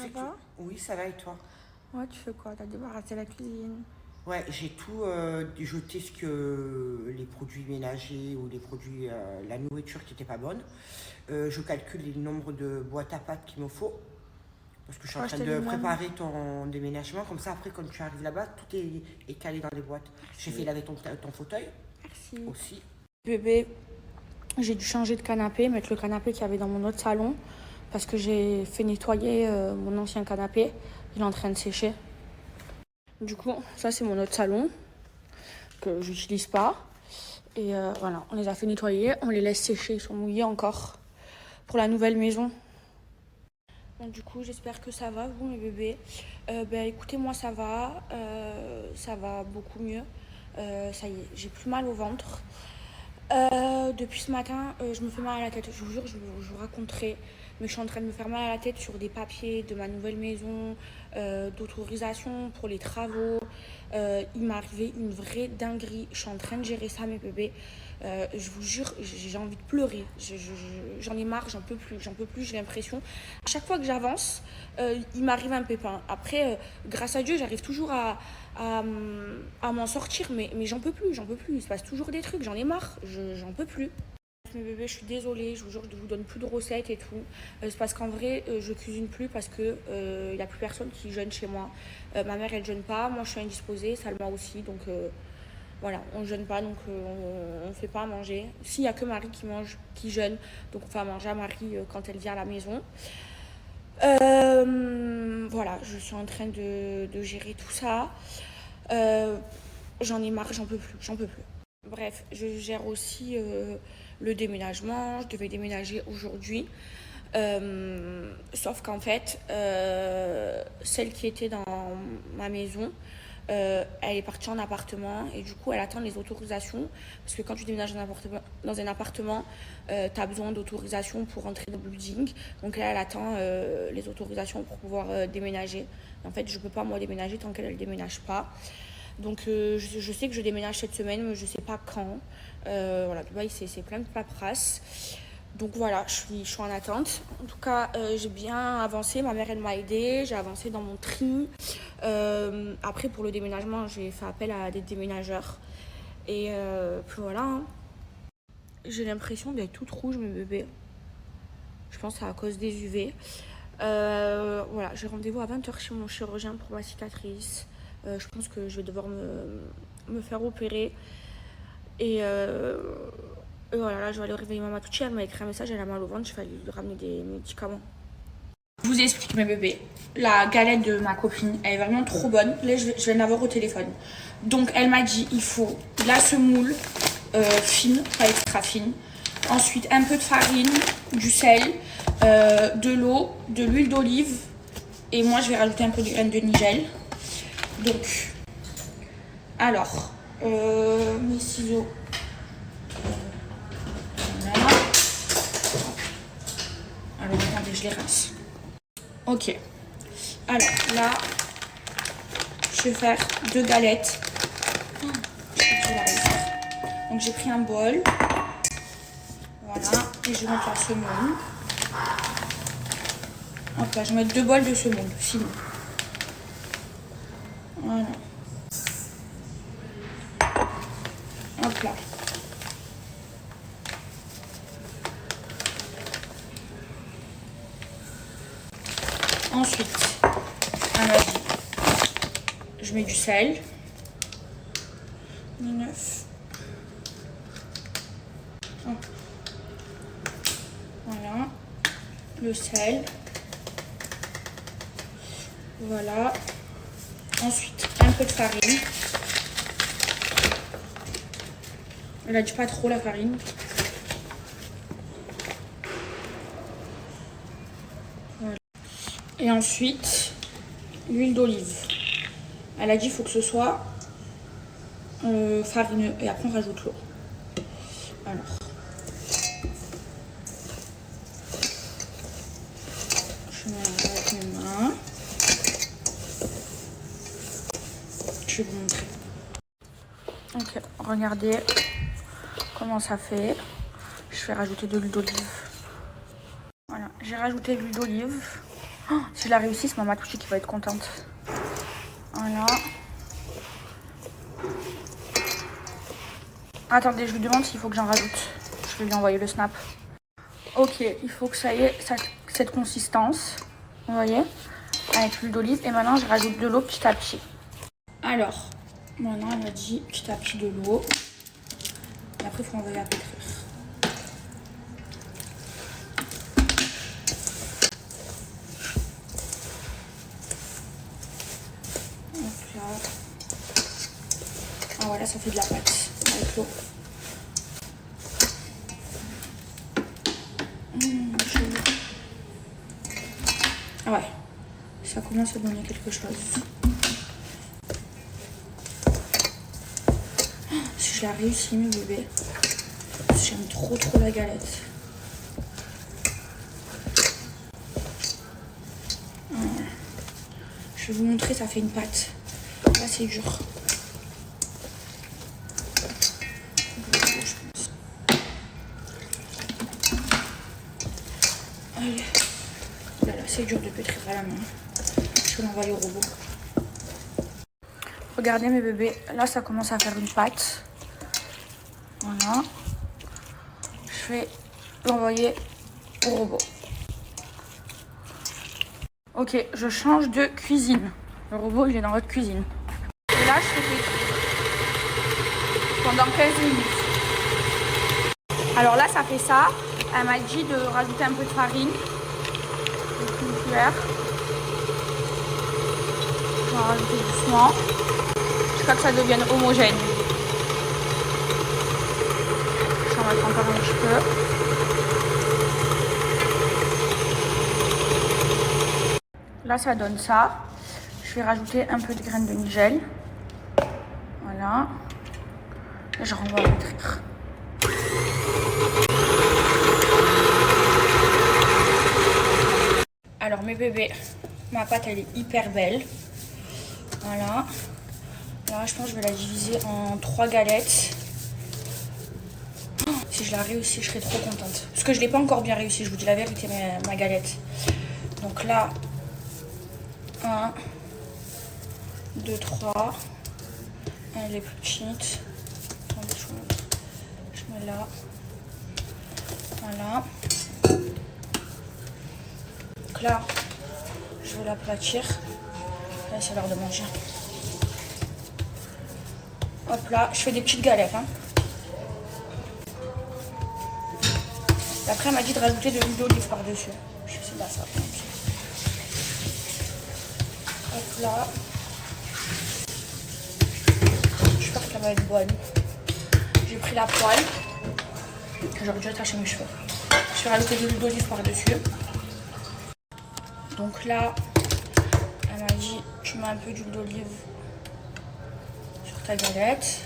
va? Oui, ça va et toi? Ouais, tu fais quoi? T'as débarrassé la cuisine? Ouais, j'ai tout jeté les produits ménagers ou les produits, la nourriture qui n'était pas bonne. Je calcule le nombre de boîtes à pâtes qu'il me faut parce que je suis Faut en train acheter les de mêmes. préparer ton déménagement. Comme ça, après, quand tu arrives là-bas, tout est calé dans les boîtes. J'ai fait Merci. laver ton fauteuil Merci. aussi. Bébé, j'ai dû changer de canapé, mettre le canapé qu'il y avait dans mon autre salon parce que j'ai fait nettoyer mon ancien canapé. Il est en train de sécher. Du coup, ça c'est mon autre salon que j'utilise pas. Et voilà, on les a fait nettoyer, on les laisse sécher, ils sont mouillés encore pour la nouvelle maison. Bon, du coup, j'espère que ça va, vous, mes bébés. Écoutez, moi, ça va beaucoup mieux. Ça y est, j'ai plus mal au ventre. Depuis ce matin, je me fais mal à la tête. Je vous jure, je vous raconterai. Mais je suis en train de me faire mal à la tête sur des papiers de ma nouvelle maison, d'autorisation pour les travaux. Il m'est arrivé une vraie dinguerie. Je suis en train de gérer ça, mes bébés. Je vous jure, j'ai envie de pleurer. J'en ai marre, j'en peux plus, j'ai l'impression. À chaque fois que j'avance, il m'arrive un pépin. Après, grâce à Dieu, j'arrive toujours à, à m'en sortir, mais j'en peux plus, j'en peux plus. Il se passe toujours des trucs, j'en ai marre, j'en peux plus. Mes bébés, je suis désolée, je vous jure, je vous donne plus de recettes et tout. C'est parce qu'en vrai, je cuisine plus parce que y a plus personne qui jeûne chez moi. Ma mère, elle jeûne pas, moi je suis indisposée, Salma aussi, donc voilà, on jeûne pas, donc on fait pas à manger. S'il y a que Marie qui mange, qui jeûne, donc on fait à manger à Marie quand elle vient à la maison. Voilà, je suis en train de gérer tout ça. J'en ai marre, j'en peux plus, j'en peux plus. Bref, je gère aussi le déménagement. Je devais déménager aujourd'hui. Sauf qu'en fait, celle qui était dans ma maison, elle est partie en appartement et du coup elle attend les autorisations parce que quand tu déménages dans un appartement tu as besoin d'autorisation pour entrer dans le building, donc elle attend les autorisations pour pouvoir déménager. Et en fait je peux pas moi déménager tant qu'elle ne déménage pas, donc je sais que je déménage cette semaine mais je sais pas quand. Voilà, Dubaï c'est plein de paperasse. Donc voilà, je suis en attente. En tout cas, j'ai bien avancé. Ma mère, elle m'a aidée. J'ai avancé dans mon tri. Après, pour le déménagement, j'ai fait appel à des déménageurs. Et puis voilà. Hein. J'ai l'impression d'être toute rouge, mes bébés. Je pense que c'est à cause des UV. Voilà, j'ai rendez-vous à 20h chez mon chirurgien pour ma cicatrice. Je pense que je vais devoir me faire opérer. Et voilà, là, je vais aller réveiller Maman Touchi. Elle m'a écrit un message, elle a mal au ventre. Je vais aller lui ramener des médicaments. Je vous explique, mes bébés. La galette de ma copine, elle est vraiment trop bonne. Là, je vais l'avoir au téléphone. Donc, elle m'a dit, il faut de la semoule fine, pas extra fine. Ensuite, un peu de farine, du sel, de l'eau, de l'huile d'olive. Et moi, je vais rajouter un peu de graines de nigel. Donc, alors, mes ciseaux. Voilà. Alors, attendez, je les rince. Ok. Alors, là, je vais faire 2 galettes. Donc, j'ai pris un bol. Voilà. Et je vais mettre la semoule. Hop là, je vais mettre 2 bols de semoule, fine. Voilà. Hop là. Ensuite, elle m'a dit, je mets du sel. 9. Voilà. Le sel. Voilà. Ensuite, un peu de farine. Elle a dit pas trop la farine. Voilà. Et ensuite, l'huile d'olive. Elle a dit il faut que ce soit farineux. Et après, on rajoute l'eau. Alors. Je mets avec mes mains. Je vais vous montrer. Ok, regardez comment ça fait. Je vais rajouter de l'huile d'olive. Voilà, j'ai rajouté de l'huile d'olive. Oh, si je la réussis, c'est maman Touchi qui va être contente. Voilà. Attendez, je lui demande s'il faut que j'en rajoute. Je vais lui envoyer le snap. Ok, il faut que ça ait cette consistance. Vous voyez, avec l'huile d'olive. Et maintenant, je rajoute de l'eau petit à petit. Alors, maintenant, elle m'a dit petit à petit de l'eau. Et après, il faut envoyer à pétrir. Donc là. Ah voilà, ça fait de la pâte avec l'eau. Ah ouais, ça commence à donner quelque chose. Si je la réussis, mes bébés. J'aime trop la galette. Voilà. Je vais vous montrer, ça fait une pâte. Là, c'est dur. Allez. Là, c'est dur de pétrir à la main. Je vais l'envoyer au robot. Regardez mes bébés, là ça commence à faire une pâte. Voilà. Je vais l'envoyer au robot. Ok, je change de cuisine. Le robot il est dans votre cuisine. Et là je fais pétrir pendant 15 minutes. Alors là ça fait ça. Elle m'a dit de rajouter un peu de farine. Une cuillère. Je vais en rajouter doucement. Jusqu'à que ça devienne homogène. Je vais en mettre encore un petit peu. Là, ça donne ça. Je vais rajouter un peu de graines de nigel. Voilà. Et je renvoie à pétrir. Alors, mes bébés, ma pâte, elle est hyper belle. Voilà. Là, je pense que je vais la diviser en 3 galettes. Oh, si je la réussis, je serai trop contente. Parce que je ne l'ai pas encore bien réussi, je vous dis la vérité, ma galette. Donc là, 1, 2, 3. Elle est plus petite. Attendez, je mets là. Voilà. Donc là, je vais l'aplatir. Là, c'est l'heure de manger. Hop là, je fais des petites galettes. Hein. Et après, elle m'a dit de rajouter de l'huile d'olive par-dessus. Je sais pas ça. Hop là. J'espère qu'elle va être bonne. J'ai pris la poêle. J'aurais dû attacher mes cheveux. Je vais rajouter de l'huile d'olive par-dessus. Donc là, elle m'a dit, tu mets un peu d'huile d'olive sur ta galette.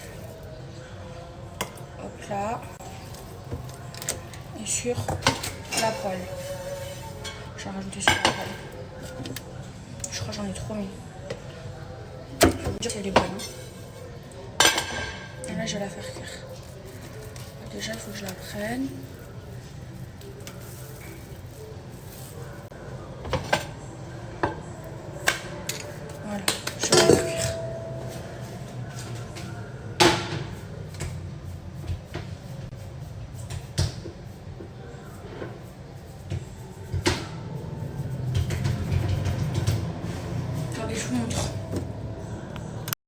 Hop là. Et sur la poêle. Je vais rajouter sur la poêle. Je crois que j'en ai trop mis. Je vais vous dire qu'elle est bonne. Et là, je vais la faire cuire. Déjà, il faut que je la prenne. Voilà, je vais la faire cuire. Attendez, je vous montre.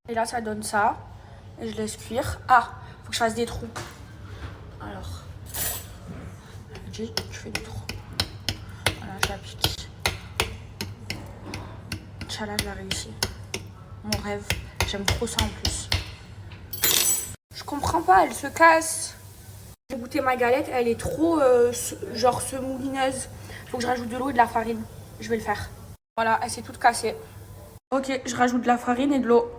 Et là, ça donne ça. Et je laisse cuire. Ah, faut que je fasse des trous. Alors, je fais des trous. Voilà, je la pique. Inch'Allah, je la réussis. Mon rêve. J'aime trop ça en plus. Je comprends pas, elle se casse. J'ai goûté ma galette, elle est trop genre semoulineuse. Faut que je rajoute de l'eau et de la farine. Je vais le faire. Voilà, elle s'est toute cassée. Ok, je rajoute de la farine et de l'eau.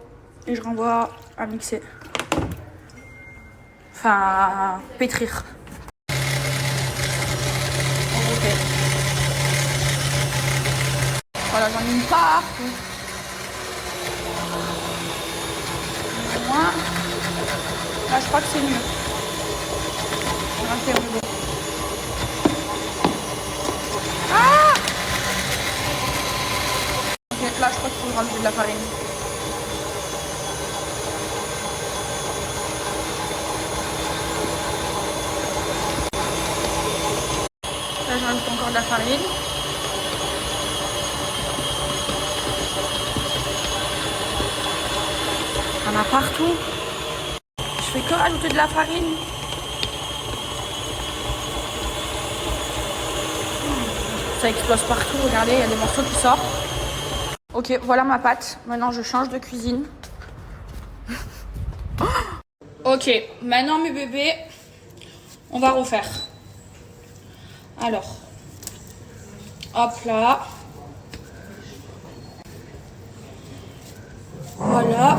Et je renvoie à mixer. Enfin, pétrir. Ok. Voilà, j'en ai une partout. Moi, là, je crois que c'est mieux. On va faire de l'eau. Ah! là, je crois qu'il faut rajouter de la farine. Là, je rajoute encore de la farine. Il y en a partout. Je fais que rajouter de la farine. Ça explose partout, regardez, il y a des morceaux qui sortent. Ok, voilà ma pâte. Maintenant, je change de cuisine. Ok, maintenant mes bébés, on va refaire. Alors, hop là. Voilà,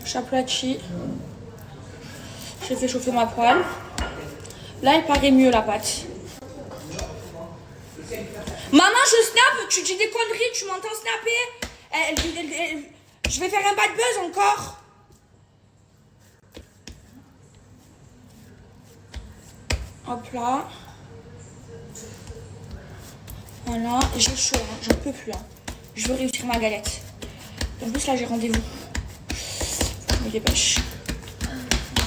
j'aplatis. J'ai fait chauffer ma poêle. Là, elle paraît mieux la pâte. Maman, je snap, tu dis des conneries, tu m'entends snapper? Je vais faire un bad buzz encore. Hop là. Voilà, j'ai chaud, hein, j'en peux plus. Hein. Je veux réussir ma galette. En plus, là, j'ai rendez-vous. Je me dépêche.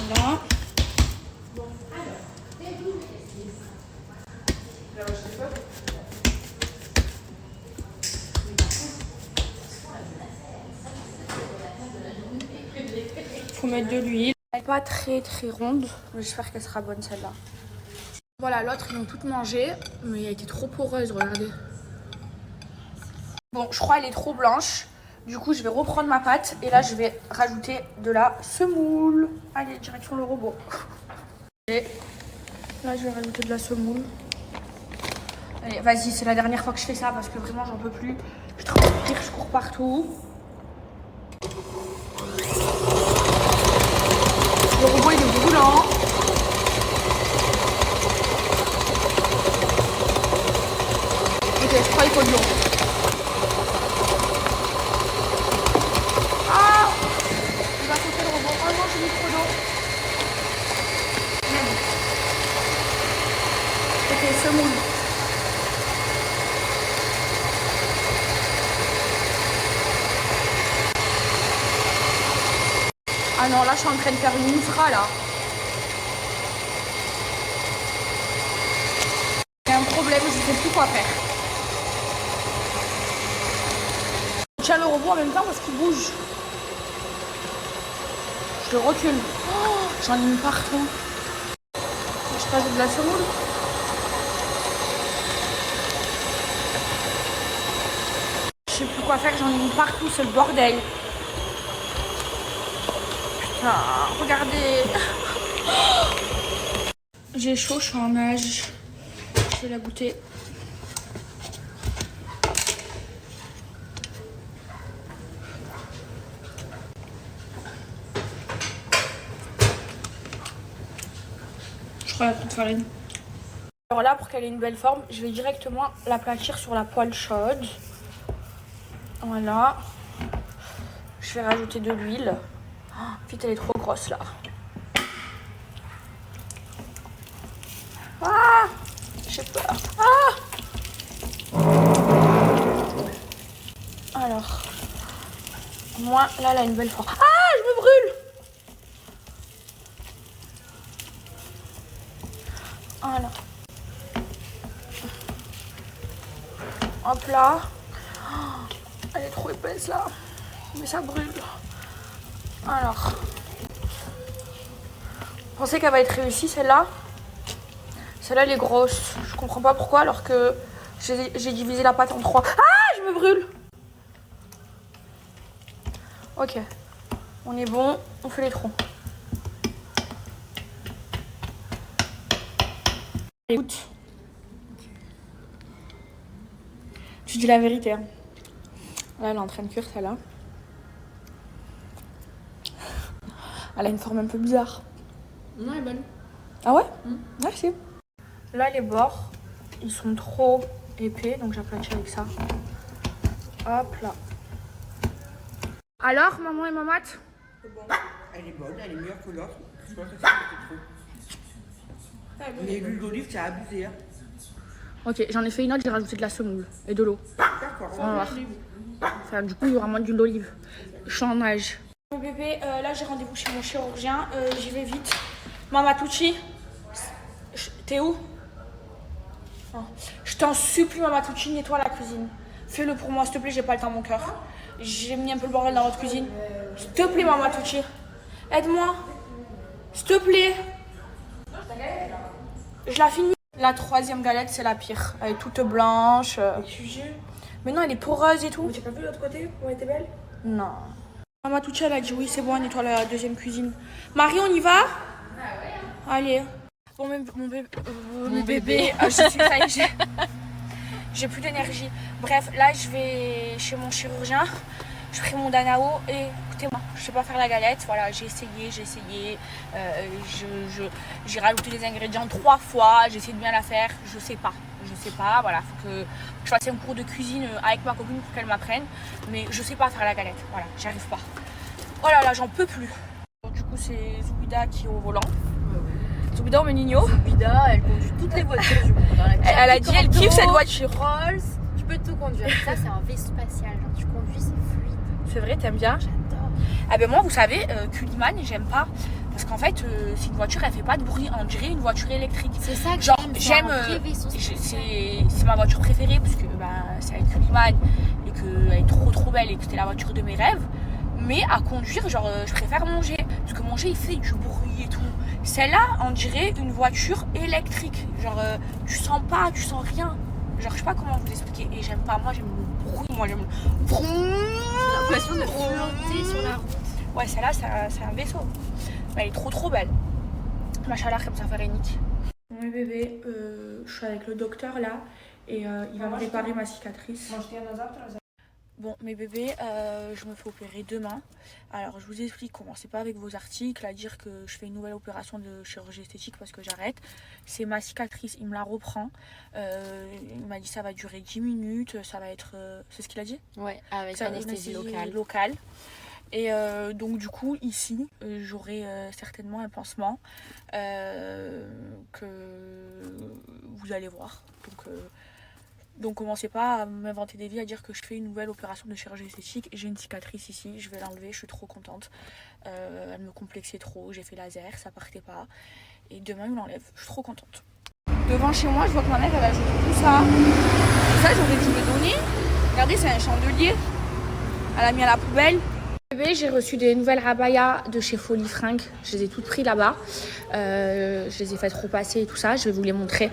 Voilà. Faut mettre de l'huile. Elle n'est pas très ronde, mais j'espère qu'elle sera bonne celle-là. Voilà, l'autre ils ont toutes mangé, mais elle était trop poreuse, regardez. Bon, je crois qu'elle est trop blanche. Du coup, je vais reprendre ma pâte et là, je vais rajouter de la semoule. Allez, direction le robot. Et là, je vais rajouter de la semoule. Allez, vas-y, c'est la dernière fois que je fais ça parce que vraiment, j'en peux plus. Je transpire, je cours partout. Le robot, il est brûlant. Ok, je crois qu'il faut de l'eau. Ah! Il va sauter le robot. Oh non, j'ai mis trop d'eau. Ok, semoule. Ah non, là, je suis en train de faire une infra, là. Il y a un problème, je sais plus quoi faire. Je tiens le robot en même temps parce qu'il bouge. Je le recule. Oh, j'en ai mis partout. Je rajoute de la semoule. Je sais plus quoi faire, j'en ai mis partout, c'est le bordel. Putain, regardez. J'ai chaud, je suis en nage. Je vais la goûter. Je crois qu'il y a trop de farine. Alors là, pour qu'elle ait une belle forme, je vais directement l'aplatir sur la poêle chaude. Voilà. Je vais rajouter de l'huile. Oh, putain, elle est trop grosse là. Ah! J'ai peur. Ah! Alors. Moi, là, elle a une belle forme. Ah! Je me brûle! Voilà. Hop là. Oh, elle est trop épaisse là. Mais ça brûle. Alors. Vous pensez qu'elle va être réussie celle-là? Celle-là elle est grosse. Je comprends pas pourquoi alors que j'ai divisé la pâte en 3. Ah! Je me brûle! Ok. On est bon. On fait les troncs. Écoute. Je dis la vérité. Hein. Là, elle est en train de cuire, celle-là. Elle a une forme un peu bizarre. Non, elle est bonne. Ah ouais? Merci. Là, les bords, ils sont trop épais, donc j'aplatis avec ça. Hop là. Alors, maman et maman? C'est bon. Elle est bonne, elle est meilleure que l'autre. Je pense que c'était trop. Mais l'huile d'olive, c'est abusé. Hein. Ok, j'en ai fait une autre, j'ai rajouté de la semoule et de l'eau. D'accord, On va voir. Enfin, du coup, il y aura moins d'huile d'olive. Je suis en nage. Mon bébé, là, j'ai rendez-vous chez mon chirurgien. J'y vais vite. Maman Tucci, t'es où? Oh. Je t'en supplie, Maman Tucci, nettoie la cuisine. Fais-le pour moi, s'il te plaît, j'ai pas le temps, mon cœur. J'ai mis un peu le bordel dans votre cuisine. S'il te plaît, Maman Tucci. Aide-moi. S'il te plaît. Je la finis. La troisième galette, c'est la pire. Elle est toute blanche. Mais non, elle est poreuse et tout. Mais tu as pas vu l'autre côté où elle était belle? Non. Maman Tucci, elle a dit oui, c'est bon, on nettoie la deuxième cuisine. Marie, on y va? Allez. Bon, mon bébé, je suis, ça y est, j'ai plus d'énergie. Bref, là, je vais chez mon chirurgien. Je ferai mon Danao et écoutez-moi, je sais pas faire la galette. Voilà, j'ai essayé. J'ai rajouté les ingrédients 3 fois. J'ai essayé de bien la faire. Je sais pas. Voilà, faut que je fasse un cours de cuisine avec ma copine pour qu'elle m'apprenne. Mais je sais pas faire la galette. Voilà, j'y arrive pas. Oh là là, j'en peux plus. Du coup, c'est Zoubida qui est au volant. Zoubida, mon nino. Zoubida, elle conduit toutes les voitures du monde. Elle a dit, elle kiffe cette voiture. Rolls, tu peux tout conduire. Ça, c'est un vaisseau spatial. Genre, tu conduis, c'est fluide. C'est vrai, t'aimes bien? J'adore. Ah ben moi, vous savez, Kuhlmann, j'aime pas. Parce qu'en fait, c'est une voiture, elle fait pas de bruit. On dirait une voiture électrique. C'est ça que genre, j'aime. C'est ma voiture préférée parce que c'est avec Kuhlmann et qu'elle est trop belle et que c'était la voiture de mes rêves. Mais à conduire, genre, je préfère manger. Parce que manger, il fait du bruit et tout. Celle-là, on dirait une voiture électrique. Genre, tu sens rien. Genre, je sais pas comment vous expliquer. Et j'aime pas, moi j'aime le bruit, moi j'aime le bruit. J'ai l'impression de flotter sur la route. Ouais, celle-là, c'est un vaisseau. Mais elle est trop belle. Machallah, comme ça fait Rénique. Mon bébé, je suis avec le docteur là. Et il va me réparer ma cicatrice. Bon, mes bébés, je me fais opérer demain. Alors, je vous explique, commencez pas avec vos articles à dire que je fais une nouvelle opération de chirurgie esthétique parce que j'arrête. C'est ma cicatrice, il me la reprend. Il m'a dit ça va durer 10 minutes, ça va être... c'est ce qu'il a dit? Ouais, avec anesthésie locale. Et donc du coup, ici, j'aurai certainement un pansement que vous allez voir. Donc commencez pas à m'inventer des vies, à dire que je fais une nouvelle opération de chirurgie esthétique. J'ai une cicatrice ici, je vais l'enlever, je suis trop contente. Elle me complexait trop, j'ai fait laser, ça partait pas. Et demain, il l'enlève, je suis trop contente. Devant chez moi, je vois que ma mère, elle a ajouté tout ça. Ça, j'aurais dû le donner. Regardez, c'est un chandelier. Elle a mis à la poubelle. J'ai reçu des nouvelles rabayas de chez Folie Fringues. Je les ai toutes prises là-bas. Je les ai faites repasser et tout ça. Je vais vous les montrer.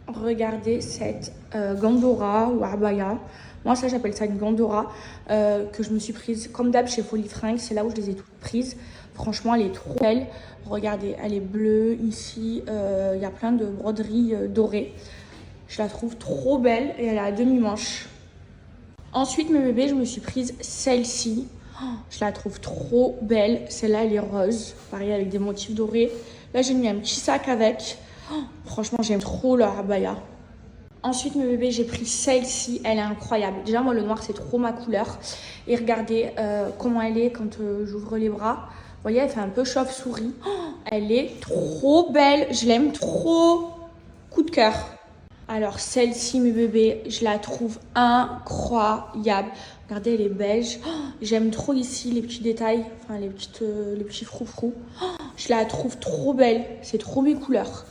Regardez cette Gandora ou abaya. Moi, ça, j'appelle ça une Gandora que je me suis prise comme d'hab chez Folie Fringues. C'est là où je les ai toutes prises. Franchement, elle est trop belle. Regardez, elle est bleue. Ici, il y a plein de broderies dorées. Je la trouve trop belle et elle est à demi-manche. Ensuite, mes bébés, je me suis prise celle-ci. Je la trouve trop belle. Celle-là, elle est rose. Pareil, avec des motifs dorés. Là, j'ai mis un petit sac avec. Franchement, j'aime trop leur abaya. Ensuite, mes bébés, j'ai pris celle-ci. Elle est incroyable. Déjà, moi, le noir, c'est trop ma couleur. Et regardez comment elle est quand j'ouvre les bras. Vous voyez, elle fait un peu chauve-souris. Elle est trop belle. Je l'aime trop. Coup de cœur. Alors, celle-ci, mes bébés, je la trouve incroyable. Regardez, elle est beige. J'aime trop ici les petits détails, enfin les petits froufrous. Je la trouve trop belle. C'est trop mes couleurs.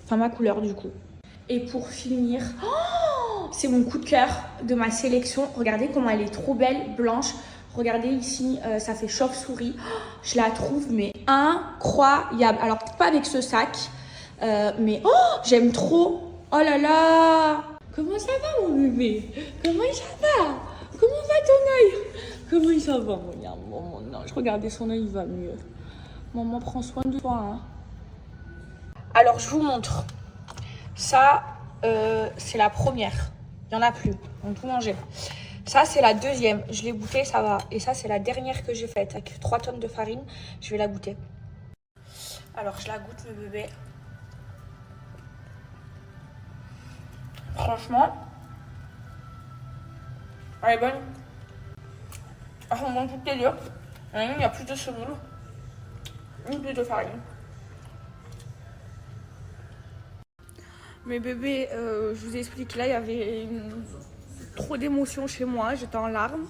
Enfin, ma couleur, du coup. Et pour finir, c'est mon coup de cœur de ma sélection. Regardez comment elle est trop belle, blanche. Regardez ici, ça fait chauve-souris. Je la trouve, mais incroyable. Alors, peut-être pas avec ce sac, mais j'aime trop. Oh là là! Comment ça va, mon bébé? Comment ça va? Comment va ton œil? Comment ça va, mon ange? Regardez, son œil, il va mieux. Maman, prends soin de toi, hein. Alors, je vous montre. Ça, c'est la première. Il n'y en a plus. On a tout mangé. Ça, c'est la deuxième. Je l'ai goûtée, ça va. Et ça, c'est la dernière que j'ai faite. Avec 3 tonnes de farine, je vais la goûter. Alors, je la goûte, mes bébés. Franchement, elle est bonne. On mange toutes les deux. Il y a plus de semoule. Plus de farine. Mes bébés, je vous explique, là, il y avait trop d'émotions chez moi, j'étais en larmes.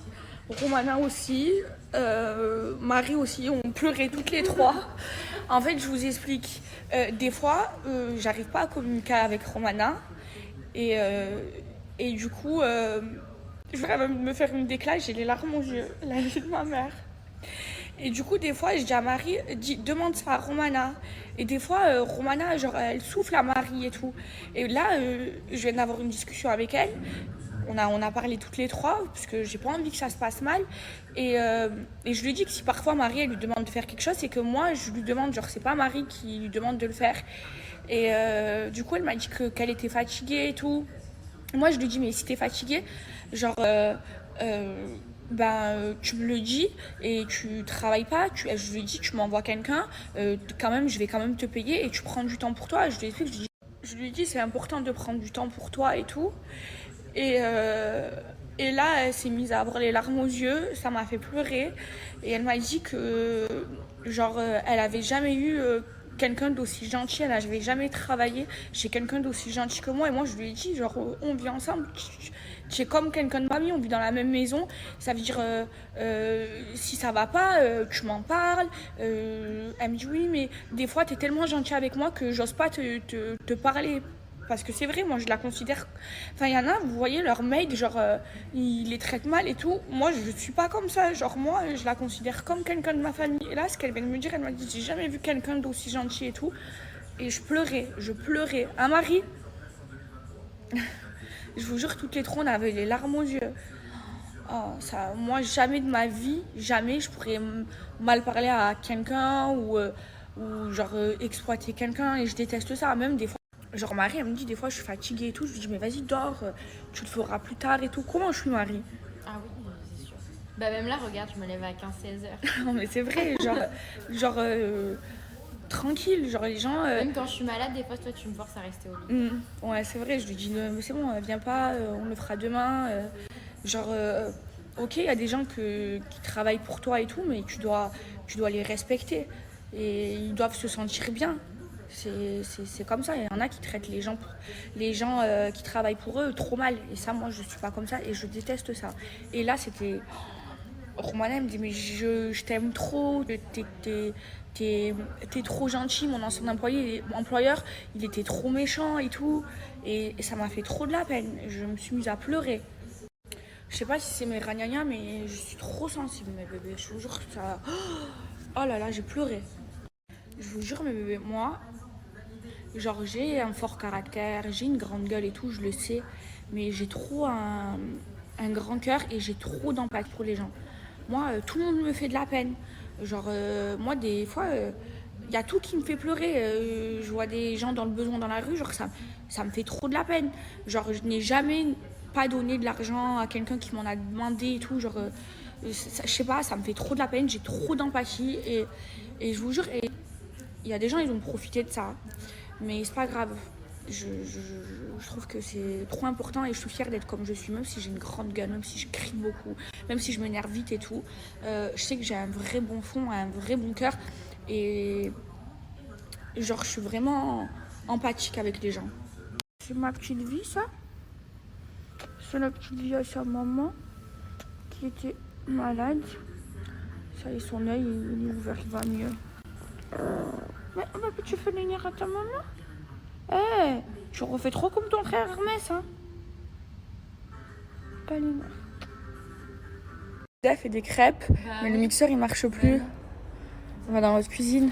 Romana aussi, Marie aussi, on pleurait toutes les trois. En fait, je vous explique. Des fois, j'arrive pas à communiquer avec Romana. Et du coup, je vais même me faire une déclare, j'ai les larmes aux yeux, la vie de ma mère. Et du coup, des fois, je dis à Marie, demande ça à Romana. Et des fois, Romana, genre, elle souffle à Marie et tout. Et là, je viens d'avoir une discussion avec elle. On a parlé toutes les trois, parce que j'ai pas envie que ça se passe mal. Et je lui dis que si parfois Marie, elle lui demande de faire quelque chose, c'est que moi, je lui demande, genre, c'est pas Marie qui lui demande de le faire. Et du coup, elle m'a dit qu'elle était fatiguée et tout. Moi, je lui dis, mais si t'es fatiguée, genre, tu me le dis et tu travailles pas. Je lui dis, tu m'envoies quelqu'un, quand même, je vais quand même te payer et tu prends du temps pour toi. Je lui dis, c'est important de prendre du temps pour toi et tout. Et là, elle s'est mise à avoir les larmes aux yeux, ça m'a fait pleurer. Et elle m'a dit que, genre, elle avait jamais eu quelqu'un d'aussi gentil, elle n'avait jamais travaillé chez quelqu'un d'aussi gentil que moi. Et moi, je lui ai dit, genre, on vit ensemble, tu es comme quelqu'un de mamie, on vit dans la même maison. Ça veut dire, si ça va pas, tu m'en parles. Elle me dit, oui, mais des fois, tu es tellement gentil avec moi que j'ose pas te parler. Parce que c'est vrai, moi je la considère. Enfin, il y en a, vous voyez, leur maid, genre, ils les traitent mal et tout. Moi, je suis pas comme ça. Genre, moi, je la considère comme quelqu'un de ma famille. Et là, ce qu'elle vient de me dire, elle m'a dit, j'ai jamais vu quelqu'un d'aussi gentil et tout. Et je pleurais. Un mari, je vous jure, toutes les trois, on avait les larmes aux yeux. Oh, ça, moi, jamais de ma vie, jamais je pourrais mal parler à quelqu'un ou genre exploiter quelqu'un. Et je déteste ça, même des fois. Genre Marie, elle me dit des fois je suis fatiguée et tout. Je lui dis mais vas-y dors, tu le feras plus tard et tout. Comment je suis Marie? Ah oui, c'est sûr. Bah même là, regarde, je me lève à 15-16 heures. Non mais c'est vrai, genre tranquille, genre les gens... Même quand je suis malade, des fois toi tu me forces à rester au lit. Ouais c'est vrai, je lui dis mais c'est bon, viens pas, on le fera demain. Ok, il y a des gens qui travaillent pour toi et tout, mais tu dois les respecter. Et ils doivent se sentir bien. C'est comme ça, il y en a qui traitent les gens qui travaillent pour eux trop mal. Et ça, moi, je suis pas comme ça et je déteste ça. Et là, c'était... Romana, elle me dit, mais je t'aime trop, t'es trop gentil, mon ancien employeur, il était trop méchant et tout. Et ça m'a fait trop de la peine. Je me suis mise à pleurer. Je sais pas si c'est mes ragnagnas, mais je suis trop sensible, mes bébés. Je vous jure que ça... Oh là là, j'ai pleuré. Je vous jure, mes bébés, moi... Genre j'ai un fort caractère, j'ai une grande gueule et tout, je le sais, mais j'ai trop un grand cœur et j'ai trop d'empathie pour les gens. Moi, tout le monde me fait de la peine. Genre, moi, des fois, y a tout qui me fait pleurer. Je vois des gens dans le besoin dans la rue, genre ça me fait trop de la peine. Genre, je n'ai jamais pas donné de l'argent à quelqu'un qui m'en a demandé et tout. Genre, je sais pas, ça me fait trop de la peine, j'ai trop d'empathie et je vous jure, il y a des gens, ils ont profité de ça. Mais c'est pas grave. Je trouve que c'est trop important et je suis fière d'être comme je suis, même si j'ai une grande gueule, même si je crie beaucoup, même si je m'énerve vite et tout. Je sais que j'ai un vrai bon fond, un vrai bon cœur et genre je suis vraiment empathique avec les gens. C'est ma petite vie ça. C'est la petite vie à sa maman qui était malade. Ça y est, son œil il est ouvert, il va mieux. Mais tu fais venir à ta maman? Tu refais trop comme ton frère Hermès, hein? Pas les nerfs. Elle fait des crêpes, mais le mixeur il marche plus. On va dans notre cuisine.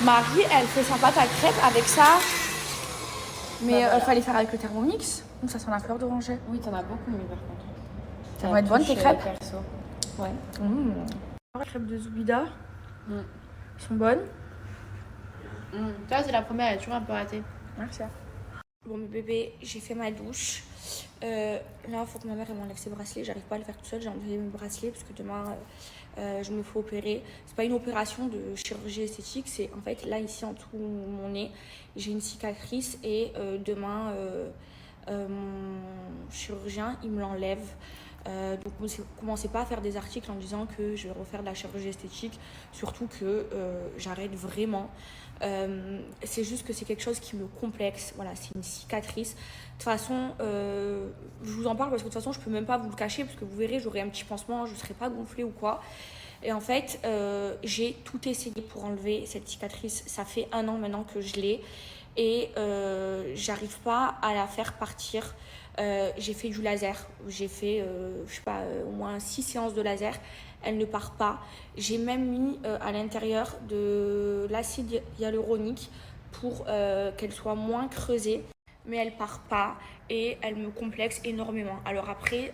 Marie, elle fait sa pâte à crêpes avec ça. Mais il fallait faire avec le Thermomix. Donc ça sent la fleur d'oranger. Oui, t'en as beaucoup, mais par contre. Ça va être bonne tes crêpes? Ouais. Les crêpes de Zoubida sont bonnes. Ça, c'est la première, elle est toujours un peu ratée. Merci. Bon, mes bébés, j'ai fait ma douche. Là, il faut que ma mère elle m'enlève ses bracelets. J'arrive pas à le faire tout seul. J'ai enlevé mes bracelets parce que demain, je me fais opérer. C'est pas une opération de chirurgie esthétique. C'est en fait là, ici, en dessous de mon nez, j'ai une cicatrice et demain, mon chirurgien, il me l'enlève. Donc commencez pas à faire des articles en disant que je vais refaire de la chirurgie esthétique, surtout que j'arrête vraiment. C'est juste que c'est quelque chose qui me complexe. Voilà, c'est une cicatrice. De toute façon, je vous en parle parce que de toute façon, je peux même pas vous le cacher parce que vous verrez, j'aurai un petit pansement, je serai pas gonflée ou quoi. Et en fait, j'ai tout essayé pour enlever cette cicatrice. Ça fait 1 an maintenant que je l'ai et j'arrive pas à la faire partir. J'ai fait du laser, j'ai fait je sais pas, au moins 6 séances de laser, elle ne part pas. J'ai même mis à l'intérieur de l'acide hyaluronique pour qu'elle soit moins creusée, mais elle part pas et elle me complexe énormément. Alors après,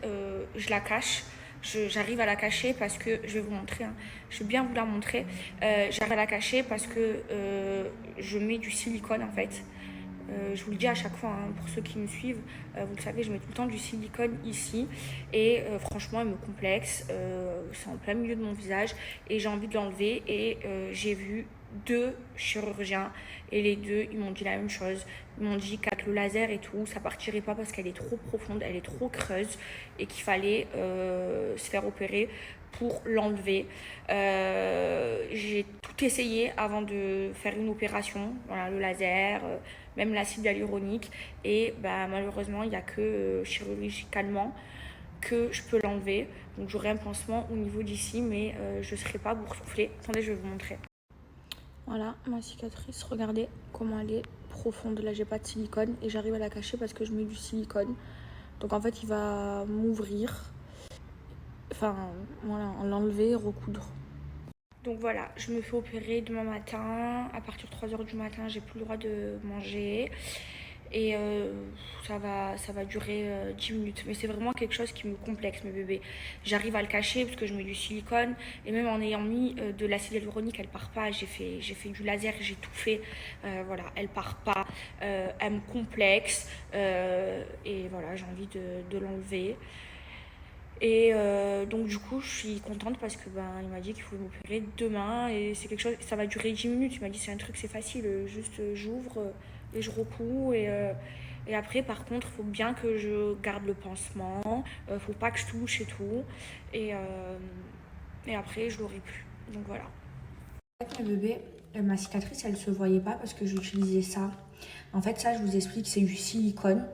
je la cache. J'arrive à la cacher parce que, je vais vous montrer, hein, je vais bien vous la montrer, j'arrive à la cacher parce que je mets du silicone en fait. Je vous le dis à chaque fois, hein, pour ceux qui me suivent, vous le savez, je mets tout le temps du silicone ici et franchement, elle me complexe, c'est en plein milieu de mon visage et j'ai envie de l'enlever et j'ai vu 2 chirurgiens et les 2, ils m'ont dit la même chose. Ils m'ont dit qu'avec le laser et tout, ça partirait pas parce qu'elle est trop profonde, elle est trop creuse et qu'il fallait se faire opérer pour l'enlever. J'ai tout essayé avant de faire une opération, voilà, le laser, même l'acide hyaluronique et bah, malheureusement il n'y a que chirurgicalement que je peux l'enlever. Donc j'aurai un pansement au niveau d'ici mais je ne serai pas boursouflée. Attendez, je vais vous montrer. Voilà ma cicatrice, regardez comment elle est profonde. Là j'ai pas de silicone et j'arrive à la cacher parce que je mets du silicone. Donc en fait il va m'ouvrir, enfin voilà, l'enlever, recoudre. Donc voilà, je me fais opérer demain matin. À partir de 3h du matin, j'ai plus le droit de manger. Et ça va durer 10 minutes. Mais c'est vraiment quelque chose qui me complexe, mes bébés. J'arrive à le cacher parce que je mets du silicone. Et même en ayant mis de l'acide hyaluronique, elle part pas. J'ai fait du laser, j'ai tout fait. Voilà, elle part pas. Elle me complexe. Et voilà, j'ai envie de l'enlever. Et donc du coup je suis contente parce que il m'a dit qu'il faut m'opérer demain et c'est quelque chose, ça va durer 10 minutes. Il m'a dit c'est un truc, c'est facile, juste j'ouvre et je recouds et après par contre il faut bien que je garde le pansement, faut pas que je touche et tout et après je l'aurai plus. Donc voilà. Mes bébés, ma cicatrice elle se voyait pas parce que j'utilisais ça. En fait ça je vous explique, c'est du silicone.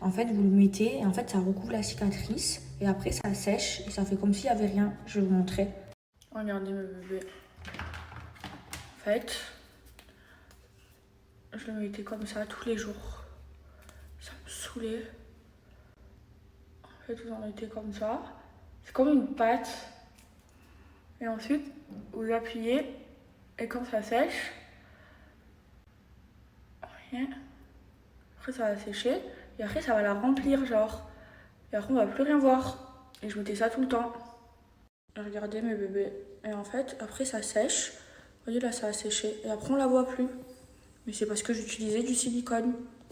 En fait vous le mettez et en fait ça recouvre la cicatrice et après ça sèche et ça fait comme s'il n'y avait rien. Je vais vous montrer. Regardez mes bébés. En fait je le mettais comme ça tous les jours. Ça me saoulait. En fait vous en mettez comme ça. C'est comme une pâte. Et ensuite vous appuyez et quand ça sèche, après ça va sécher et après ça va la remplir genre. Et après on va plus rien voir. Et je mettais ça tout le temps. Regardez mes bébés. Et en fait après ça sèche. Vous voyez là ça a séché. Et après on la voit plus. Mais c'est parce que j'utilisais du silicone.